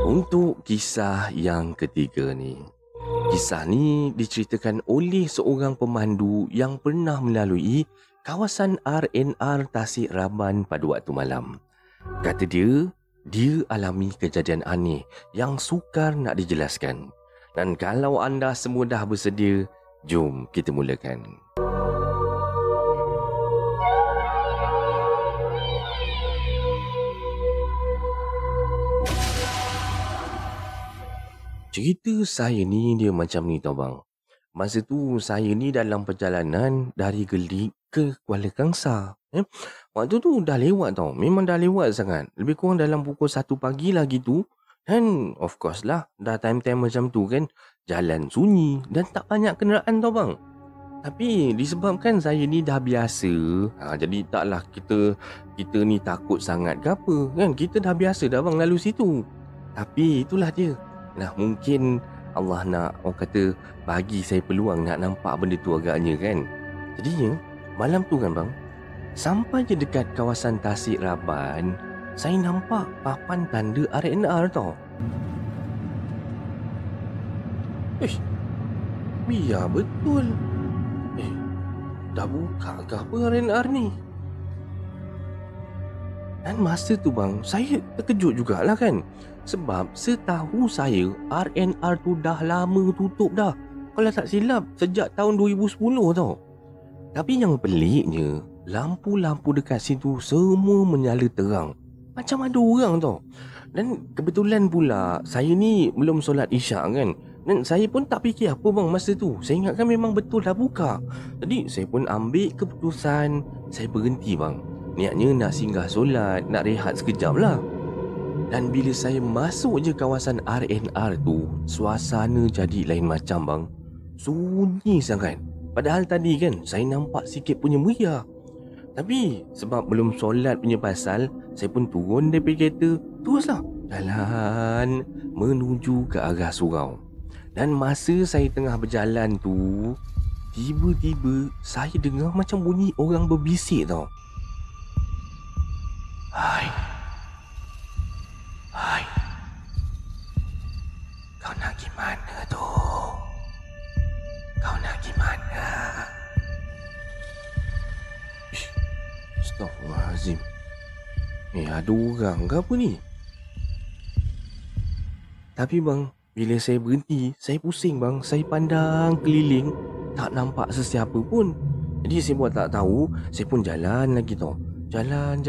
Untuk kisah yang ketiga ni. Kisah ni diceritakan oleh seorang pemandu yang pernah melalui kawasan RNR Tasik Raban pada waktu malam. Kata dia alami kejadian aneh yang sukar nak dijelaskan. Dan kalau anda semua dah bersedia, jom kita mulakan. Cerita saya ni dia macam ni tau bang. Masa tu saya ni dalam perjalanan dari Gelik ke Kuala Kangsar. Waktu tu dah lewat tau. Memang dah lewat sangat. Lebih kurang dalam pukul 1 pagi lagi tu. Dan of course lah, dah time-time macam tu kan. Jalan sunyi dan tak banyak kenderaan tau bang. Tapi disebabkan saya ni dah biasa, jadi taklah kita ni takut sangat ke apa kan. Kita dah biasa dah bang lalu situ. Tapi itulah dia. Nah, mungkin Allah nak, orang kata, bagi saya peluang nak nampak benda tu agaknya kan. Jadinya, malam tu kan bang, sampai je dekat kawasan Tasik Raban, saya nampak papan tanda RNR tau. Biar betul. Dah buka ke apa RNR ni? Dan masa tu bang, saya terkejut jugalah kan. Sebab setahu saya RNR tu dah lama tutup dah. Kalau tak silap sejak tahun 2010 tau. Tapi yang peliknya, lampu-lampu dekat situ semua menyala terang. Macam ada orang tau. Dan kebetulan pula saya ni belum solat isyak kan. Dan saya pun tak fikir apa bang masa tu. Saya ingatkan memang betul dah buka. Jadi saya pun ambil keputusan, saya berhenti bang. Niatnya nak singgah solat, nak rehat sekejap lah. Dan bila saya masuk je kawasan RNR tu, suasana jadi lain macam bang. Sunyi sangat. Padahal tadi kan saya nampak sikit punya meriah. Tapi sebab belum solat punya pasal, saya pun turun daripada kereta, teruslah jalan menuju ke arah surau. Dan masa saya tengah berjalan tu, tiba-tiba saya dengar macam bunyi orang berbisik tau. Hai, kau nak gimana tu? Kau nak gimana? Astaghfirullahaladzim. Ada orang ke apa ni? Tapi bang, bila saya berhenti, saya pusing bang. Saya pandang keliling, tak nampak sesiapa pun. Jadi saya buat tak tahu, saya pun jalan lagi tau. Jalan.